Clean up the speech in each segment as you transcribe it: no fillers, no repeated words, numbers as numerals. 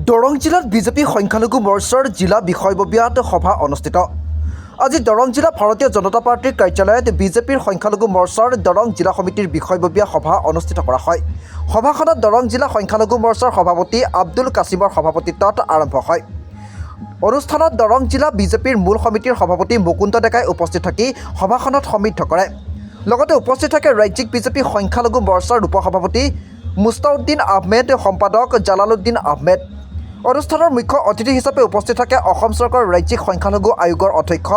দৰং জিলাত বিজেপি সংখ্যালঘু মৰ্চাৰ জিলা বিষয়ববীয়াত সভা অনুষ্ঠিত। আজি দৰং জিলা ভাৰতীয় জনতা পাৰ্টিৰ কাৰ্যালয়ত বিজেপিৰ সংখ্যালঘু মৰ্চাৰ দৰং জিলা সমিতিৰ বিষয়ববীয়া সভা অনুষ্ঠিত কৰা হয়। সভাখনত দৰং জিলা সংখ্যালঘু মৰ্চাৰ সভাপতি আব্দুল কাছিমৰ সভাপতিত্বত আৰম্ভ হয়। অনুষ্ঠানত দৰং জিলা বিজেপিৰ মূল সমিতিৰ সভাপতি মুকুন্দ ডেকাই উপস্থিত থাকি সভাখনত সমৃদ্ধ কৰে। লগতে উপস্থিত থাকে ৰাজ্যিক বিজেপি সংখ্যালঘু মৰ্চাৰ উপসভাপতি মুস্তাউদ্দিন আহমেদ, সম্পাদক জালালুদ্দিন আহমেদ। অনুষ্ঠানৰ মুখ্য অতিথি হিচাপে উপস্থিত থাকে অসম চৰকাৰৰ ৰাজ্যিক সংখ্যালঘু আয়োগৰ অধ্যক্ষ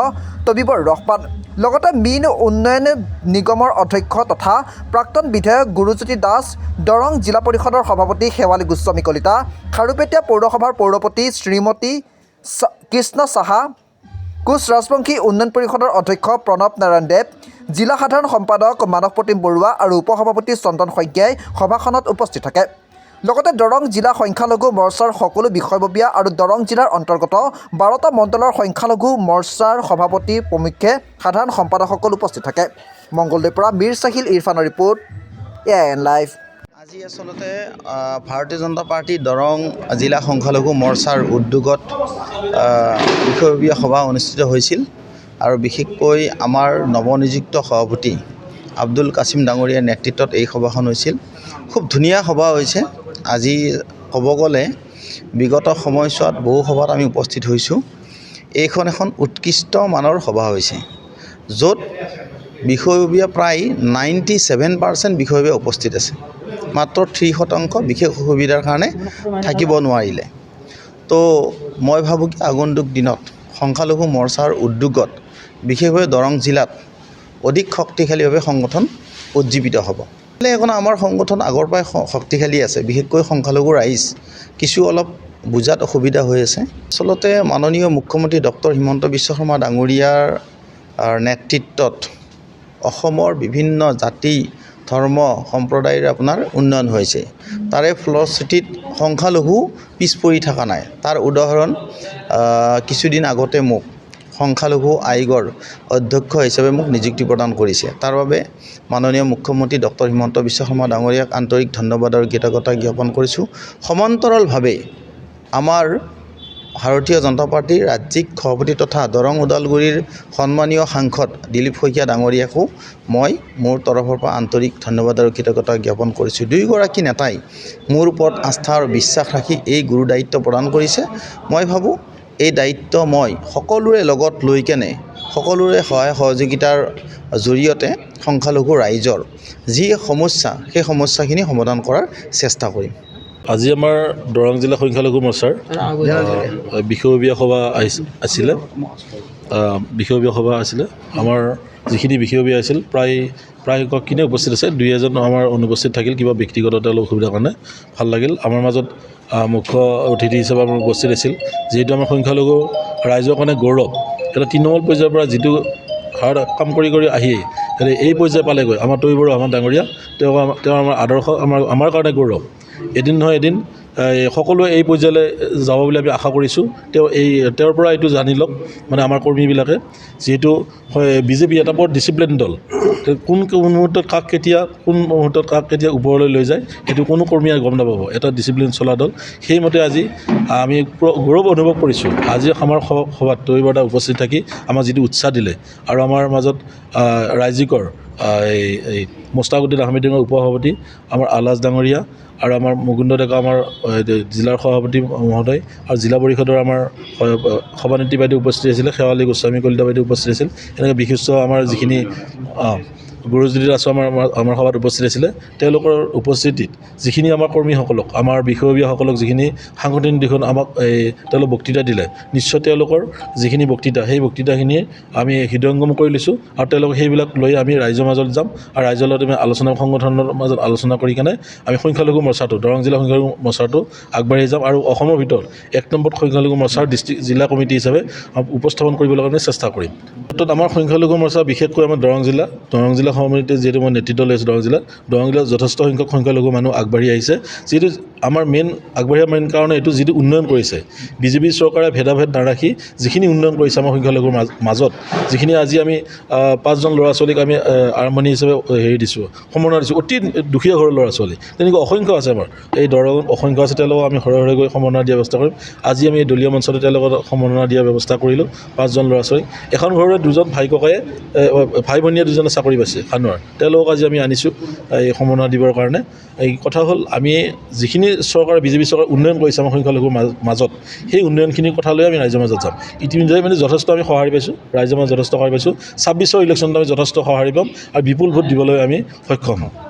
তবিবৰ ৰহমান, লগতে মীন উন্নয়ন নিগমৰ অধ্যক্ষ তথা প্ৰাক্তন বিধায়ক গুৰুজ্যোতি দাস, দৰং জিলা পৰিষদৰ সভাপতি শেৱালী গোস্বামী কলিতা, খাৰুপেটীয়া পৌৰসভাৰ পৌৰপতি শ্ৰীমতী কৃষ্ণ সাহা, কোচ ৰাজবংশী উন্নয়ন পৰিষদৰ অধ্যক্ষ প্ৰণৱ নাৰায়ণ দেৱ, জিলা সাধাৰণ সম্পাদক মানস প্ৰতিম বৰুৱা আৰু উপসভাপতি চন্দন শইকীয়াই সভাখনত উপস্থিত থাকে। লগতে দৰং জিলা সংখ্যালঘু মৰ্চাৰ সকলো বিষয়ববীয়া আৰু দৰং জিলাৰ অন্তৰ্গত 12টা মণ্ডলৰ সংখ্যালঘু মৰ্চাৰ সভাপতি প্ৰমুখ্যে সাধাৰণ সম্পাদকসকল উপস্থিত থাকে। মংগলদৈৰ পৰা মীৰ চাহিল ইৰফানৰ ৰিপৰ্ট, AIN লাইভ। আজি আচলতে ভাৰতীয় জনতা পাৰ্টি দৰং জিলা সংখ্যালঘু মৰ্চাৰ উদ্যোগত বিষয়ববীয়া সভা অনুষ্ঠিত হৈছিল আৰু বিশেষকৈ আমাৰ নৱনিযুক্ত সভাপতি আব্দুল কাছিম ডাঙৰীয়াৰ নেতৃত্বত এই সভাখন হৈছিল। খুব ধুনীয়া সভা হৈছে। আজি ক'ব গ'লে বিগত সময়ছোৱাত বহু সভাত আমি উপস্থিত হৈছোঁ। এইখন এখন উৎকৃষ্ট মানৰ সভা হৈছে, য'ত বিষয়ববীয়া প্ৰায় 97% বিষয়ববীয়া উপস্থিত আছে। মাত্ৰ 3% বিশেষ অসুবিধাৰ কাৰণে থাকিব নোৱাৰিলে। তো মই ভাবোঁ কি আগন্তুক দিনত সংখ্যালঘু মৰ্চাৰ উদ্যোগত বিশেষভাৱে দৰং জিলাত অধিক শক্তিশালীভাৱে সংগঠন উজ্জীৱিত হ'ব। এখন আমাৰ সংগঠন আগৰ পৰাই শক্তিশালী আছে, বিশেষকৈ সংখ্যালঘু ৰাইজ কিছু অলপ বুজাত অসুবিধা হৈ আছে। আচলতে মাননীয় মুখ্যমন্ত্ৰী ডক্টৰ হিমন্ত বিশ্ব শৰ্মা ডাঙৰীয়াৰ নেতৃত্বত অসমৰ বিভিন্ন জাতি ধৰ্ম সম্প্ৰদায়ৰ আপোনাৰ উন্নয়ন হৈছে। তাৰে ফলশ্ৰুতিত সংখ্যালঘু পিছ পৰি থকা নাই। তাৰ উদাহৰণ কিছুদিন আগতে মোক সংখ্যালঘু আয়োগৰ অধ্যক্ষ হিচাপে মোক নিযুক্তি প্ৰদান কৰিছে। তাৰ বাবে মাননীয় মুখ্যমন্ত্ৰী ডক্টৰ হিমন্ত বিশ্ব শৰ্মা ডাঙৰীয়াক আন্তৰিক ধন্যবাদ আৰু কৃতজ্ঞতা জ্ঞাপন কৰিছোঁ। সমান্তৰালভাৱে আমাৰ ভাৰতীয় জনতা পাৰ্টীৰ ৰাজ্যিক সভাপতি তথা দৰং ওদালগুৰিৰ সন্মানীয় সাংসদ দিলীপ শইকীয়া ডাঙৰীয়াকো মই মোৰ তৰফৰ পৰা আন্তৰিক ধন্যবাদ আৰু কৃতজ্ঞতা জ্ঞাপন কৰিছোঁ। দুয়োগৰাকী নেতাই মোৰ ওপৰত আস্থা আৰু বিশ্বাস ৰাখি এই গুৰু দায়িত্ব প্ৰদান কৰিছে। মই ভাবোঁ এই দায়িত্ব মই সকলোৰে লগত লৈ কেনে সকলোৰে সহায় সহযোগিতাৰ জৰিয়তে সংখ্যালঘু ৰাইজৰ যি সমস্যা সেই সমস্যাখিনি সমাধান কৰাৰ চেষ্টা কৰিম। আজি আমাৰ দৰং জিলা সংখ্যালঘু মৰ্চাৰ বিষয়ববীয়া সভা আছিলে। আমাৰ যিখিনি বিষয়ববীয়া আছিল প্ৰায়খিনি উপস্থিত আছে। 2-এজন আমাৰ অনুপস্থিত থাকিল, কিবা ব্যক্তিগত তেওঁলোক অসুবিধাৰ কাৰণে। ভাল লাগিল। আমাৰ মাজত মুখ্য অতিথি হিচাপে আমাৰ উপস্থিত আছিল, যিহেতু আমাৰ সংখ্যালঘু ৰাইজৰ কাৰণে গৌৰৱ। এটা তৃণমূল পৰ্যায়ৰ পৰা যিটো হাৰ্ড কাম কৰি আহি এই পৰ্যায় পালেগৈ আমাৰ তবিবৰ ৰহমান ডাঙৰীয়া, তেওঁ আমাৰ আদৰ্শ আমাৰ কাৰণে গৌৰৱ। এদিন নহয় এদিন সকলোৱে এই পৰ্যায়লৈ যাব বুলি আমি আশা কৰিছোঁ। তেওঁৰ পৰা এইটো জানি লওক, মানে আমাৰ কৰ্মীবিলাকে, যিহেতু বিজেপি এটা বৰ ডিচিপ্লিন দল। কোন মুহূৰ্তত কোন মুহূৰ্তত কাক কেতিয়া ওপৰলৈ লৈ যায় সেইটো কোনো কৰ্মীয়ে গম নাপাব। এটা ডিচিপ্লিন চলা দল। সেইমতে আজি আমি গৌৰৱ অনুভৱ কৰিছোঁ। আজি আমাৰ সভাত তবিবৰদা উপস্থিত থাকি আমাক যিটো উৎসাহ দিলে আৰু আমাৰ মাজত ৰাজ্যিকৰ এই মুস্তাউদ্দিন আহমেদ উপসভাপতি, আমাৰ আলাজ ডাঙৰীয়া আৰু আমাৰ মুকুন্দ ডেকা আমাৰ জিলাৰ সভাপতি মহোদয় আৰু জিলা পৰিষদৰ আমাৰ সভানেত্ৰী বাইদেউ উপস্থিত আছিলে, শেৱালী গোস্বামী কলিতা বাইদেউ উপস্থিত আছিল। এনেকৈ বিশিষ্ট আমাৰ যিখিনি গুৰুজ্যোতি দাস আমাৰ সভাত উপস্থিত আছিলে। তেওঁলোকৰ উপস্থিতিত যিখিনি আমাৰ কৰ্মীসকলক, আমাৰ বিষয়ববীয়াসকলক যিখিনি সাংগঠনিক দিশত আমাক তেওঁলোক বক্তৃতা দিলে, নিশ্চয় তেওঁলোকৰ যিখিনি বক্তৃতা সেই বক্তৃতাখিনি আমি হৃদয়ংগম কৰি লৈছোঁ আৰু তেওঁলোক সেইবিলাক লৈ আমি ৰাইজৰ মাজত যাম আৰু ৰাইজৰ লগত আমি সংগঠনৰ মাজত আলোচনা কৰি কেনে আমি সংখ্যালঘু মৰ্চাটো, দৰং জিলা সংখ্যালঘু মৰ্চাটো আগবাঢ়ি যাম আৰু অসমৰ ভিতৰত 1 নম্বৰত সংখ্যালঘু মৰ্চাৰ জিলা কমিটি হিচাপে উপস্থাপন কৰিবলৈ কাৰণে চেষ্টা কৰিম। ক্ষেত্ৰত আমাৰ সংখ্যালঘু মৰ্চা বিশেষকৈ আমাৰ দৰং জিলা সমিতিত যিহেতু মই নেতৃত্ব লৈ আছোঁ দৰং জিলাত যথেষ্ট সংখ্যালঘু মানুহ আগবাঢ়ি আহিছে যিহেতু আমাৰ আগবাঢ়িয়া কাৰণে এইটো যিটো উন্নয়ন কৰিছে বিজেপি চৰকাৰে ভেদাভেদ নাৰাখি যিখিনি উন্নয়ন কৰিছে আমাৰ সংখ্যালঘুৰ মাজত যিখিনি আজি আমি 5জন ল'ৰা ছোৱালীক আমি আৰম্ভণি হিচাপে দিছোঁ সম্বৰ্ধনা দিছোঁ অতি দুখীয়া ঘৰৰ ল'ৰা ছোৱালী তেনেকৈ অসংখ্য আছে আমাৰ এই দৰঙত অসংখ্য আছে তেওঁলোকক আমি সৰহ গৈ সম্বৰ্ধনা দিয়াৰ ব্যৱস্থা কৰিম আজি আমি এই দলীয় মঞ্চতে তেওঁলোকক সম্বৰ্ধনা দিয়াৰ ব্যৱস্থা কৰিলোঁ 5জন ল'ৰা ছোৱালী এখন ঘৰৰে 2জন ভাই ভনীয়ে 2জনে চাকৰি পাইছে খানুৱাৰ তেওঁলোকক আজি আমি আনিছোঁ এই সম্বৰ্ধনা দিবৰ কাৰণে এই কথা হ'ল আমি যিখিনি বিজেপি চৰকাৰ উন্নয়ন কৰিছে আমাৰ সংখ্যালঘুৰ মাজত সেই উন্নয়নখিনিৰ কথা লৈ আমি ৰাইজৰ মাজত যাম ইতিমধ্যে যথেষ্ট আমি সঁহাৰি পাইছোঁ ৰাইজৰ মাজত যথেষ্ট সঁহাৰি পাইছোঁ 26ৰ ইলেকশ্যনত আমি যথেষ্ট সঁহাৰি পাম আৰু বিপুল ভোট দিবলৈ আমি সক্ষম হ'ম